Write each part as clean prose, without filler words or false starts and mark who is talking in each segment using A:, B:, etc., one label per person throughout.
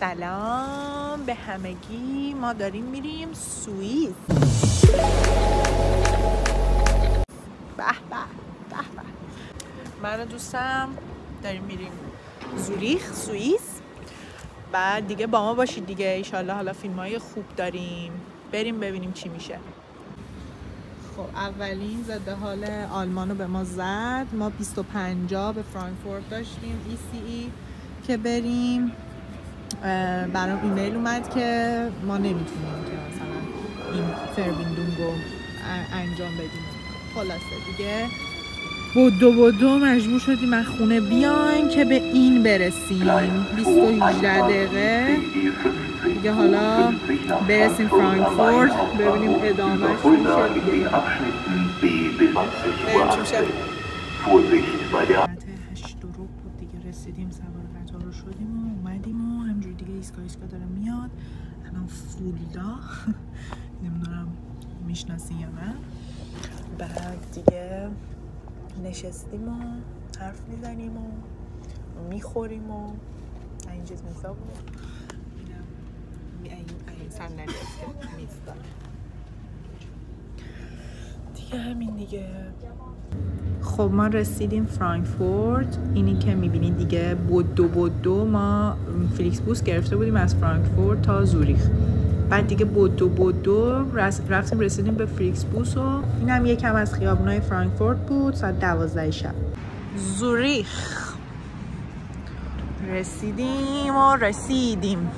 A: سلام به همگی. ما داریم میریم سوئیس. به به به به. من و دوستم داریم میریم زوریخ سوئیس. بعد دیگه با ما باشید دیگه. ایشالله حالا فیلم‌های خوب داریم، بریم ببینیم چی میشه. خب اولین ضد حال آلمان رو به ما زد. ما 25 به فرانکفورت داشتیم ECE که بریم. برام ایمیل اومد که ما نمیتونیم که مثلا این فربیندونگ رو انجام بدیم. خلاصه دیگه بدو مجبور شدیم از خونه بیایم که به این برسیم. 18 دقیقه دیگه. حالا برسیم فرانکفورت ببینیم ادامهش میشه دیگه. بریم چی میشه. 8 بود دیگه. رسیدیم، سوار قطار رو شدیم و اومدیم و همجوری دیگه ایستگاه داره میاد. الان فولدا نمیدونم میشناسی یا نه. بعد دیگه نشستیم و حرف میزنیم و میخوریم و این چیز میزا بود. این صندلی است که میز داره دیگه. همین دیگه. خب ما رسیدیم فرانکفورت. اینی که میبینید دیگه بدو ما فلیکس بوس گرفته بودیم از فرانکفورت تا زوریخ. بعد دیگه بدو رفتیم رسیدیم به فلیکس بوس و این هم یکم از خیابونای فرانکفورت بود. ساعت 12 شب. زوریخ رسیدیم.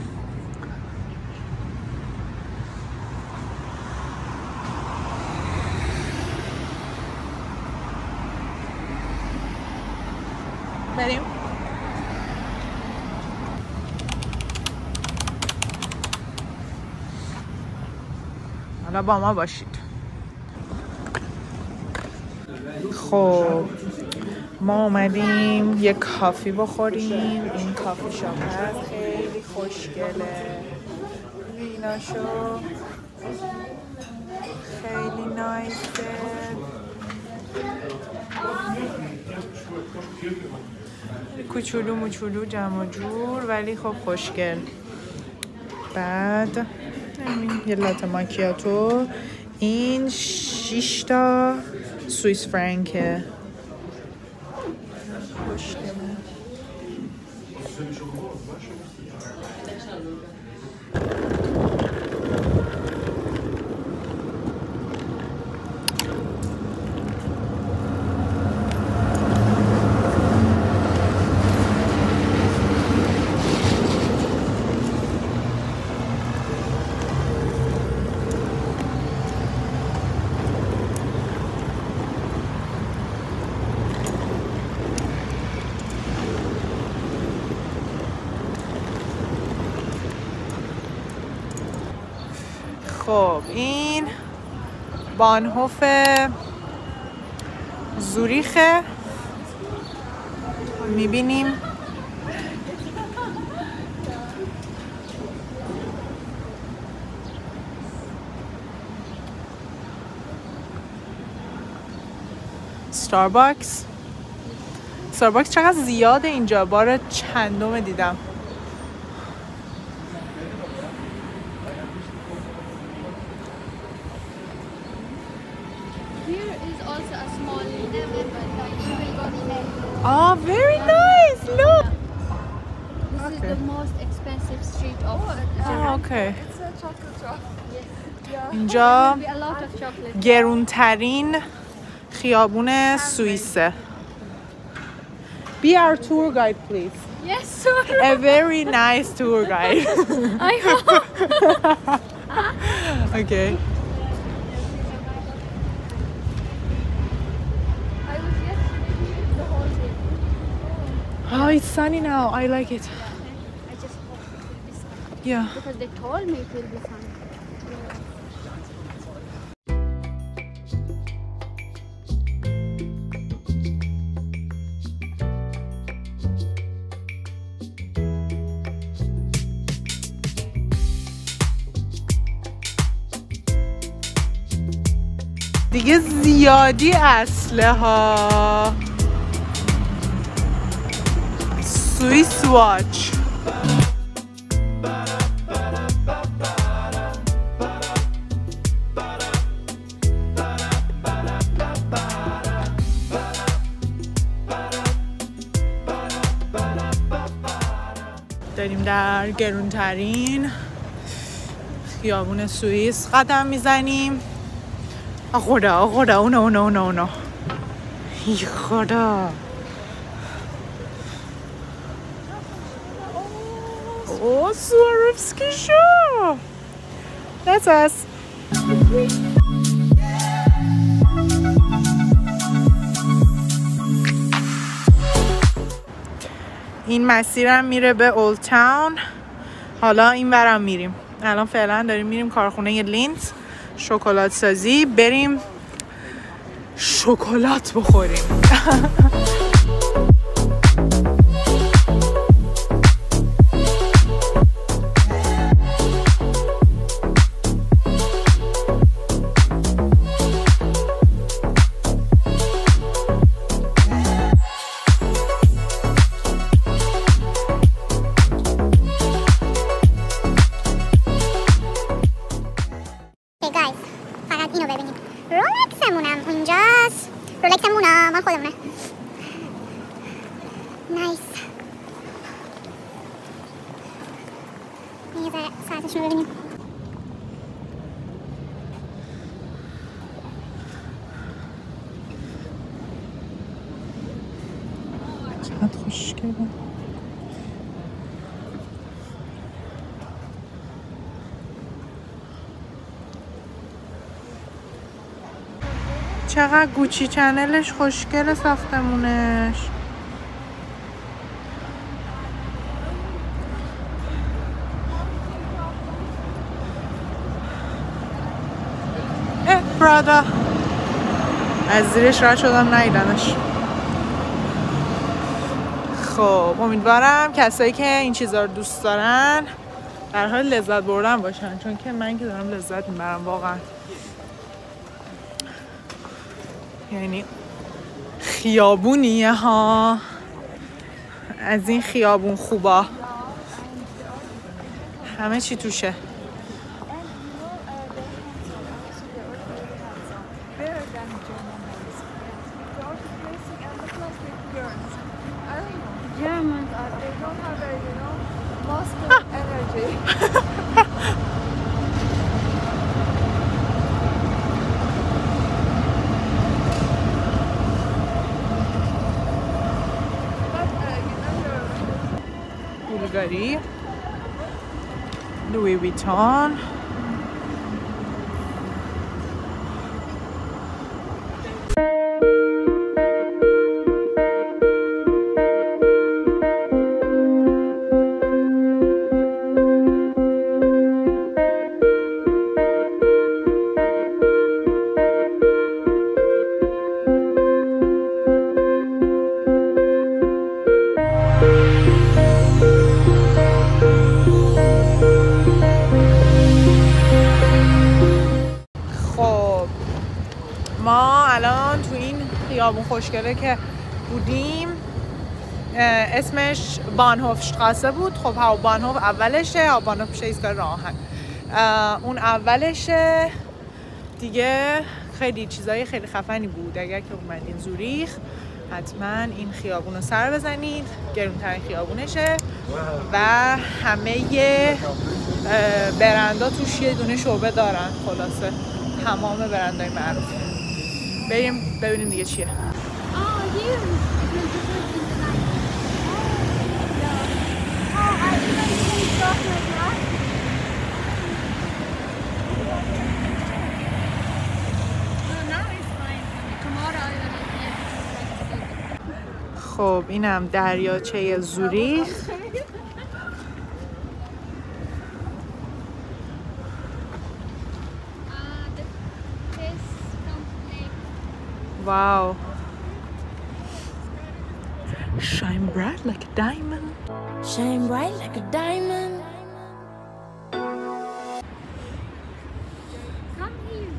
A: بریم. حالا با ما باشید. خب ما اومدیم یک کافی بخوریم. این کافی شاپ هست، خیلی خوشگله. ویناشو خیلی نایسه. کوچولو موچولو جمع و جور ولی خب خوشگل. بعد یه لاته ماکیاتو. این 6 تا سوئیس فرانکه. خوشگله. خب این بانهوف زوریخه. میبینیم ستارباکس چقدر زیاده اینجا. بار چندم دیدم. Oh, very nice. Look.
B: This is the most expensive street of
A: Oh, okay.
B: It's a chocolate shop. Yes.
A: اینجا
B: A lot of chocolate.
A: گرونترین خیابون سوئیسه. Be our tour guide, please.
B: Yes, sure.
A: A very nice tour guide.
B: I hope.
A: Okay.
B: I was yesterday the whole day.
A: Oh, it's sunny now. I like it.
B: I just hope it will be sunny.
A: Yeah.
B: Because they told me it will be sunny.
A: دیگه زیادی اصله ها. سوئیس واچ. داریم در گرونترین خیابون سوئیس قدم میزنیم. خدا اونا ای خدا. اوه سواروفسکی شو. That's us. این مسیرم میره به اولد تاون. حالا این ورم میریم. الان فعلا داریم میریم کارخونه لینت شکلات سازی، بریم شکلات بخوریم. چقدر خوشگله. چقدر گوچی چنلش خوشگله ساختمونش. پرادا از زیرش رد شدم ندیدمش. خب امیدوارم کسایی که این چیزا رو دوست دارن در حال لذت بردن باشن، چون که من که دارم لذت میبرم واقعا. یعنی خیابونیه ها، از این خیابون خوبا، همه چی توشه.
B: Germans are, they don't have a, you know, masculine energy.
A: بولگاری، لوی ویتون، ما الان تو این خیابون خوشگله که بودیم اسمش بانهوفشتراسه بود. خب ها بانهوف اولشه، ها بانهوف ایستگاه راهن اون اولشه دیگه. خیلی چیزای خیلی خفنی بود. اگر که اومدین زوریخ حتما این خیابون رو سر بزنید، گرونترین خیابونشه و همه برندا توش یه دونه شعبه دارن. خلاصه تمام برندای معروف. بریم ببینیم دیگه چیه. خب اینم دریاچه زوریخ. Wow. Shine bright like a diamond.
C: Shine bright like a diamond.
B: Come here.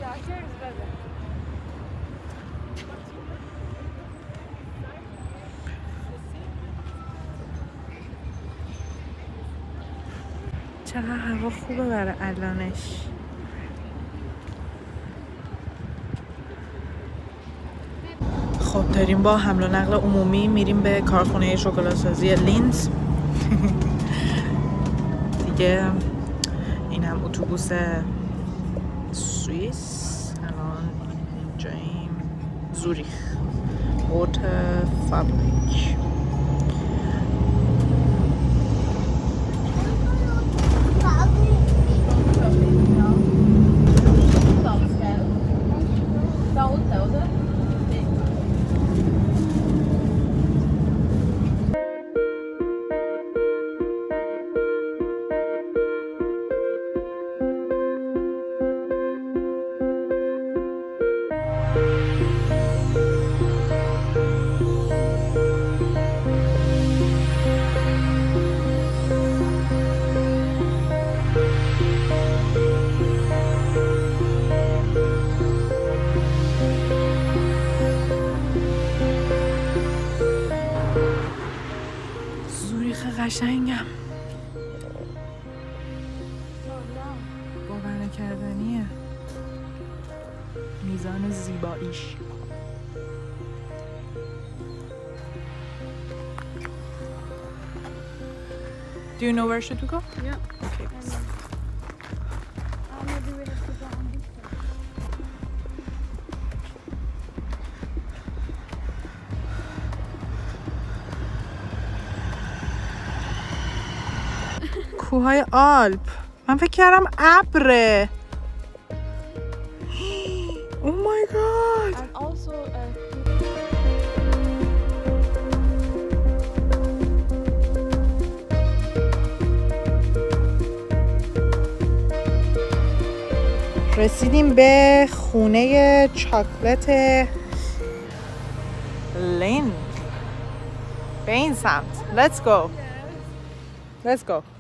B: Yeah, here is better.
A: چقدر هوا خوبه برای الانش. خب داریم با حمل و نقل عمومی میریم به کارخونه شکلات سازی لینت. دیگه. اینم اتوبوس سوئیس. الان اینجاییم زوریخ اوت فابریک. قشنگم، باور نکردنیه میزان زیباییش. Do you know where should we go?
B: Yeah.
A: Okay.
B: Maybe we have to go on this side.
A: کوههای آلپ. من فکر کردم ابره. Oh my god.
B: And also
A: رسیدیم به خونه چاکلت لین. به این سمت. Let's go. Let's go.